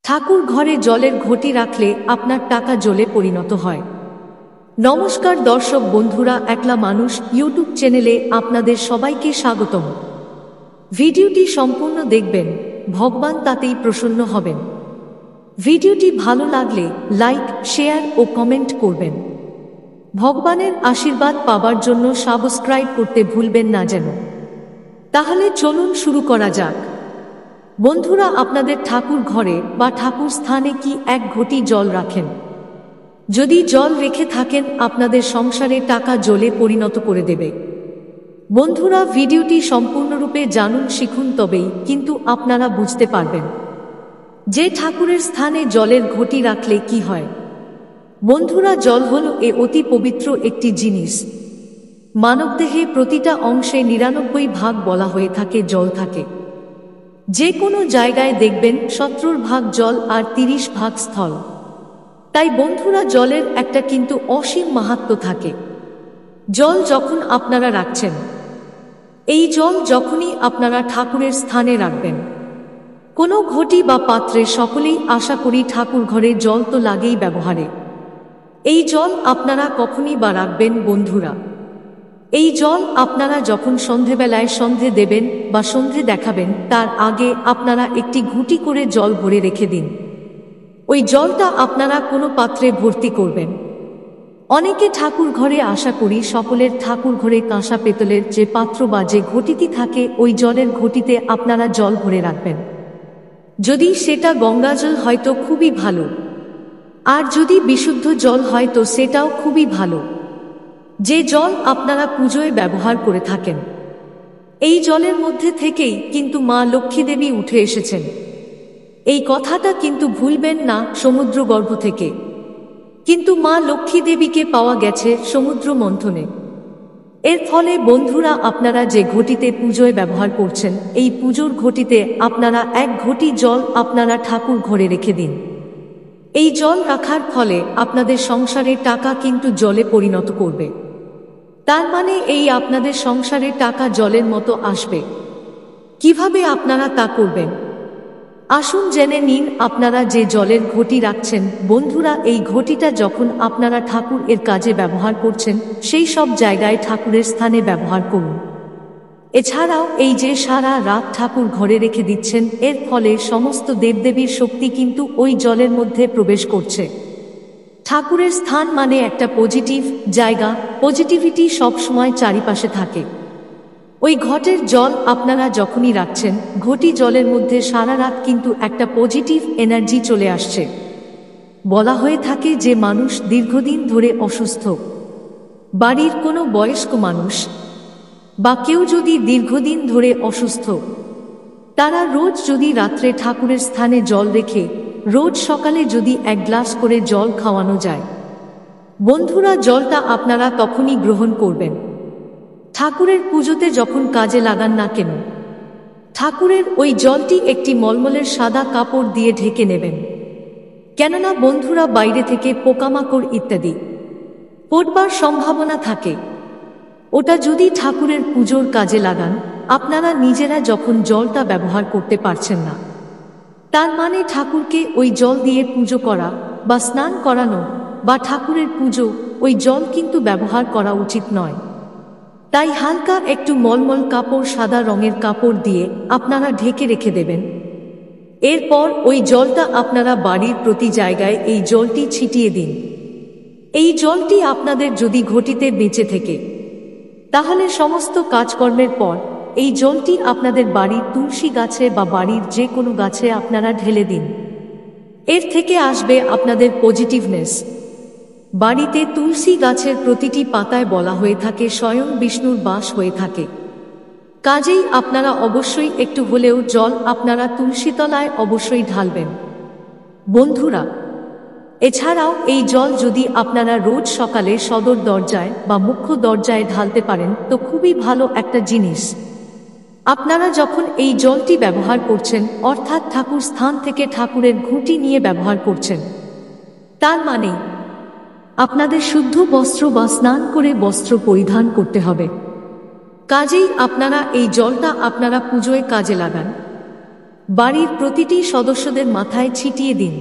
ঠাকুর ঘরে জলের ঘটি রাখলে আপনার টাকা জলে পরিণত হয়। নমস্কার দর্শক বন্ধুরা, একলা মানুষ ইউটিউব চ্যানেলে আপনাদের সবাইকে স্বাগতম। ভিডিওটি সম্পূর্ণ দেখবেন, ভগবান তাতেই প্রসন্ন হবেন। ভিডিওটি ভালো লাগলে লাইক, শেয়ার ও কমেন্ট করবেন। ভগবানের আশীর্বাদ পাবার জন্য সাবস্ক্রাইব করতে ভুলবেন না যেন। তাহলে চলুন শুরু করা যাক। বন্ধুরা, আপনাদের ঠাকুর ঘরে বা ঠাকুর স্থানে কি এক ঘটি জল রাখেন? যদি জল রেখে থাকেন, আপনাদের সংসারে টাকা জলে পরিণত করে দেবে। বন্ধুরা, ভিডিওটি সম্পূর্ণরূপে জানুন, শিখুন, তবেই কিন্তু আপনারা বুঝতে পারবেন যে ঠাকুরের স্থানে জলের ঘটি রাখলে কি হয়। বন্ধুরা, জল হল অতি পবিত্র একটি জিনিস। মানবদেহে প্রতিটা অংশে ৯৯ ভাগ বলা হয়ে থাকে জল থাকে। যে কোনো জায়গায় দেখবেন ৭০ ভাগ জল আর ৩০ ভাগ স্থল। তাই বন্ধুরা, জলের একটা কিন্তু অসীম মাহাত্ম্য থাকে। জল যখন আপনারা রাখছেন, এই জল যখনই আপনারা ঠাকুরের স্থানে রাখবেন, কোনো ঘটি বা পাত্রে, সকলেই আশা করি ঠাকুর ঘরে জল তো লাগেই ব্যবহারে। এই জল আপনারা কখনই বা রাখবেন বন্ধুরা? এই জল আপনারা যখন সন্ধেবেলায় সন্ধে দেবেন বা সন্ধে দেখাবেন, তার আগে আপনারা একটি ঘুঁটি করে জল ভরে রেখে দিন। ওই জলটা আপনারা কোনো পাত্রে ভর্তি করবেন। অনেকে ঠাকুর ঘরে, আশা করি সকলের ঠাকুর ঘরে কাঁসা পেতলের যে পাত্র বা যে ঘটিটি থাকে, ওই জলের ঘটিতে আপনারা জল ভরে রাখবেন। যদি সেটা গঙ্গাজল হয় তো খুবই ভালো, আর যদি বিশুদ্ধ জল হয় তো সেটাও খুবই ভালো। যে জল আপনারা পুজোয় ব্যবহার করে থাকেন, এই জলের মধ্যে থেকেই কিন্তু মা লক্ষ্মী দেবী উঠে এসেছেন। এই কথাটা কিন্তু ভুলবেন না, সমুদ্রগর্ভ থেকে কিন্তু মা লক্ষ্মী দেবীকে পাওয়া গেছে সমুদ্র মন্থনে। এর ফলে বন্ধুরা, আপনারা যে ঘটিতে পুজোয় ব্যবহার করছেন, এই পুজোর ঘটিতে আপনারা এক ঘটি জল আপনারা ঠাকুর ঘরে রেখে দিন। এই জল রাখার ফলে আপনাদের সংসারে টাকা কিন্তু জলে পরিণত করবে। তার মানে এই আপনাদের সংসারে টাকা জলের মতো আসবে। কিভাবে আপনারা তা করবেন আসুন জেনে নিন। আপনারা যে জলের ঘটি রাখছেন বন্ধুরা, এই ঘটিটা যখন আপনারা ঠাকুর এর কাজে ব্যবহার করছেন, সেই সব জায়গায় ঠাকুরের স্থানে ব্যবহার করুন। এছাড়াও এই যে সারা রাত ঠাকুর ঘরে রেখে দিচ্ছেন, এর ফলে সমস্ত দেবদেবীর শক্তি কিন্তু ওই জলের মধ্যে প্রবেশ করছে। ঠাকুরের স্থান মানে একটা পজিটিভ জায়গা, পজিটিভিটি সবসময় চারিপাশে থাকে। ওই ঘটের জল আপনারা যখনই রাখছেন, ঘটি জলের মধ্যে সারা রাত কিন্তু একটা পজিটিভ এনার্জি চলে আসছে। বলা হয়ে থাকে যে মানুষ দীর্ঘদিন ধরে অসুস্থ, বাড়ির কোনো বয়স্ক মানুষ বা কেউ যদি দীর্ঘদিন ধরে অসুস্থ, তারা রোজ যদি রাত্রে ঠাকুরের স্থানে জল রেখে রোজ সকালে যদি ১ গ্লাস করে জল খাওয়ানো যায়, বন্ধুরা, জলটা আপনারা তখনই গ্রহণ করবেন। ঠাকুরের পুজোতে যখন কাজে লাগান না কেন, ঠাকুরের ওই জলটি একটি মলমলের সাদা কাপড় দিয়ে ঢেকে নেবেন। কেননা বন্ধুরা, বাইরে থেকে পোকামাকড় ইত্যাদি পড়বার সম্ভাবনা থাকে। ওটা যদি ঠাকুরের পুজোর কাজে লাগান, আপনারা নিজেরা যখন জলটা ব্যবহার করতে পারছেন না, তার মানে ঠাকুরকে ওই জল দিয়ে পুজো করা বা স্নান করানো বা ঠাকুরের পুজো, ওই জল কিন্তু ব্যবহার করা উচিত নয়। তাই হালকা একটু মলমল কাপড়, সাদা রঙের কাপড় দিয়ে আপনারা ঢেকে রেখে দেবেন। এরপর ওই জলটা আপনারা বাড়ির প্রতি জায়গায় এই জলটি ছিটিয়ে দিন। এই জলটি আপনাদের যদি ঘটিতে বেঁচে থেকে, তাহলে সমস্ত কাজকর্মের পর এই জলটি আপনাদের বাড়ির তুলসী গাছে বা বাড়ির যে কোনো গাছে আপনারা ঢেলে দিন। এর থেকে আসবে আপনাদের পজিটিভনেস। বাড়িতে তুলসী গাছের প্রতিটি পাতায় বলা হয়ে থাকে স্বয়ং বিষ্ণুর বাস হয়ে থাকে। কাজেই আপনারা অবশ্যই একটু হলেও জল আপনারা তুলসীতলায় অবশ্যই ঢালবেন বন্ধুরা। এছাড়াও এই জল যদি আপনারা রোজ সকালে সদর দরজায় বা মুখ্য দরজায় ঢালতে পারেন তো খুবই ভালো একটা জিনিস। আপনারা যখন এই জলটি ব্যবহার করছেন, অর্থাৎ ঠাকুর স্থান থেকে ঠাকুরের ঘুঁটি নিয়ে ব্যবহার করছেন, তার মানে আপনাদের শুদ্ধ বস্ত্র বা স্নান করে বস্ত্র পরিধান করতে হবে। কাজেই আপনারা এই জলটা আপনারা পুজোয় কাজে লাগান। বাড়ির প্রতিটি সদস্যদের মাথায় ছিটিয়ে দিন,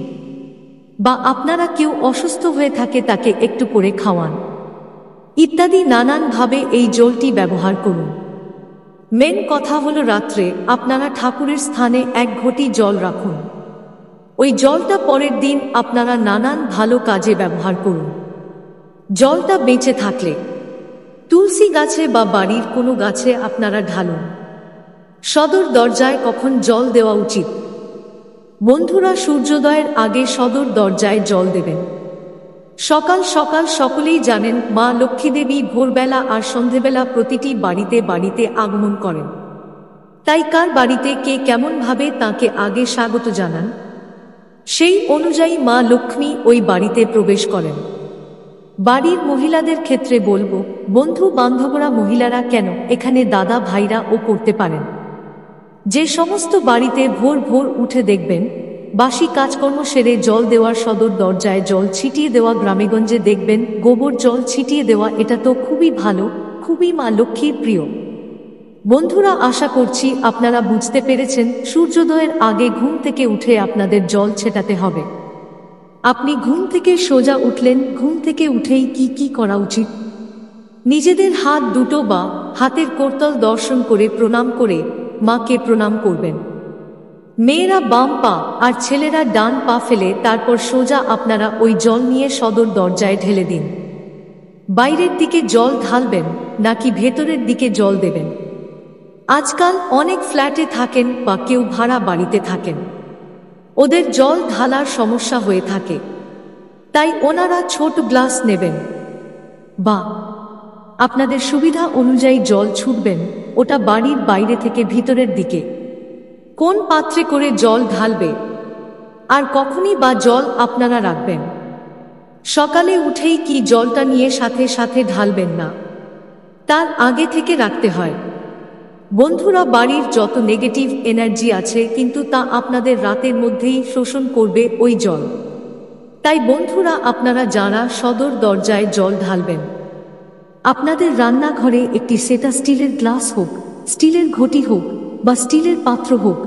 বা আপনারা কেউ অসুস্থ হয়ে থাকে তাকে একটু করে খাওয়ান, ইত্যাদি নানানভাবে এই জলটি ব্যবহার করুন। মেন কথা হলো রাত্রে আপনারা ঠাকুরের স্থানে 1 ঘটি জল রাখুন। ওই জলটা পরের দিন আপনারা নানান ভালো কাজে ব্যবহার করুন। জলটা বেঁচে থাকলে তুলসী গাছে বা বাড়ির কোনো গাছে আপনারা ঢালুন। সদর দরজায় কখন জল দেওয়া উচিত? বন্ধুরা, সূর্যোদয়ের আগে সদর দরজায় জল দেবেন। সকাল সকাল সকলেই জানেন মা লক্ষ্মীদেবী ভোরবেলা আর সন্ধেবেলা প্রতিটি বাড়িতে বাড়িতে আগমন করেন। তাই কার বাড়িতে কে কেমনভাবে তাকে আগে স্বাগত জানান, সেই অনুযায়ী মা লক্ষ্মী ওই বাড়িতে প্রবেশ করেন। বাড়ির মহিলাদের ক্ষেত্রে বলবো, বন্ধু বান্ধবরা মহিলারা কেন, এখানে দাদা ভাইরা ও করতে পারেন। যে সমস্ত বাড়িতে ভোর ভোর উঠে দেখবেন বাসি কাজকর্ম সেরে জল দেওয়ার, সদর দরজায় জল ছিটিয়ে দেওয়া, গ্রামেগঞ্জে দেখবেন গোবর জল ছিটিয়ে দেওয়া, এটা তো খুবই ভালো, খুবই মা লক্ষ্মীর প্রিয়। বন্ধুরা, আশা করছি আপনারা বুঝতে পেরেছেন সূর্যোদয়ের আগে ঘুম থেকে উঠে আপনাদের জল ছেটাতে হবে। আপনি ঘুম থেকে সোজা উঠলেন, ঘুম থেকে উঠেই কি কি করা উচিত? নিজেদের হাত দুটো বা হাতের করতল দর্শন করে প্রণাম করে মাকে প্রণাম করবেন। মেয়েরা বাম পা আর ছেলেরা ডান পা ফেলে তারপর সোজা আপনারা ওই জল নিয়ে সদর দরজায় ঢেলে দিন। বাইরের দিকে জল ঢালবেন নাকি ভেতরের দিকে জল দেবেন? আজকাল অনেক ফ্ল্যাটে থাকেন বা কেউ ভাড়া বাড়িতে থাকেন, ওদের জল ঢালার সমস্যা হয়ে থাকে, তাই ওনারা ছোট গ্লাস নেবেন বা আপনাদের সুবিধা অনুযায়ী জল ছুটবেন। ওটা বাড়ির বাইরে থেকে ভিতরের দিকে কোন পাত্রে করে জল ঢালবে আর কখনই বা জল আপনারা রাখবেন? সকালে উঠেই কি জলটা নিয়ে সাথে সাথে ঢালবেন না, তার আগে থেকে রাখতে হয়। বন্ধুরা, বাড়ির যত নেগেটিভ এনার্জি আছে কিন্তু তা আপনাদের রাতের মধ্যেই শোষণ করবে ওই জল। তাই বন্ধুরা, আপনারা যারা সদর দরজায় জল ঢালবেন, আপনাদের রান্নাঘরে একটি সেটা স্টিলের গ্লাস হোক, স্টিলের ঘটি হোক বা স্টিলের পাত্র হোক,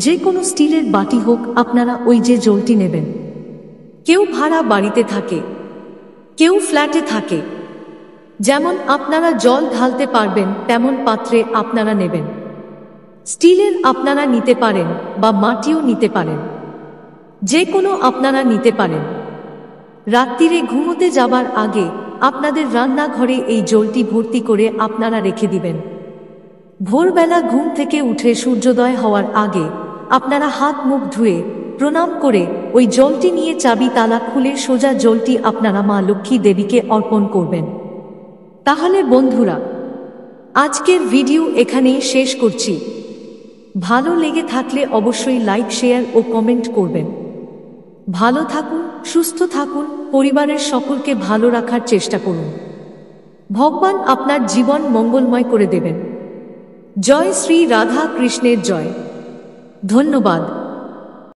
যে কোনো স্টিলের বাটি হোক, আপনারা ওই যে জলটি নেবেন। কেউ ভাড়া বাড়িতে থাকে, কেউ ফ্ল্যাটে থাকে, যেমন আপনারা জল ঢালতে পারবেন তেমন পাত্রে আপনারা নেবেন। স্টিলের আপনারা নিতে পারেন বা মাটিও নিতে পারেন, যে কোনো আপনারা নিতে পারেন। রাত্রিরে ঘুমোতে যাবার আগে আপনাদের রান্নাঘরে এই জলটি ভর্তি করে আপনারা রেখে দিবেন। ভোরবেলা ঘুম থেকে উঠে সূর্যোদয় হওয়ার আগে আপনারা হাত মুখ ধুয়ে প্রণাম করে ওই জলটি নিয়ে চাবি তালা খুলে সোজা জলটি আপনারা মা লক্ষ্মী দেবীকে অর্পণ করবেন। তাহলে বন্ধুরা, আজকের ভিডিও এখানেই শেষ করছি। ভালো লেগে থাকলে অবশ্যই লাইক, শেয়ার ও কমেন্ট করবেন। ভালো থাকুন, সুস্থ থাকুন, পরিবারের সকলকে ভালো রাখার চেষ্টা করুন। ভগবান আপনার জীবন মঙ্গলময় করে দেবেন। জয় শ্রী রাধা কৃষ্ণের জয়। ধন্যবাদ।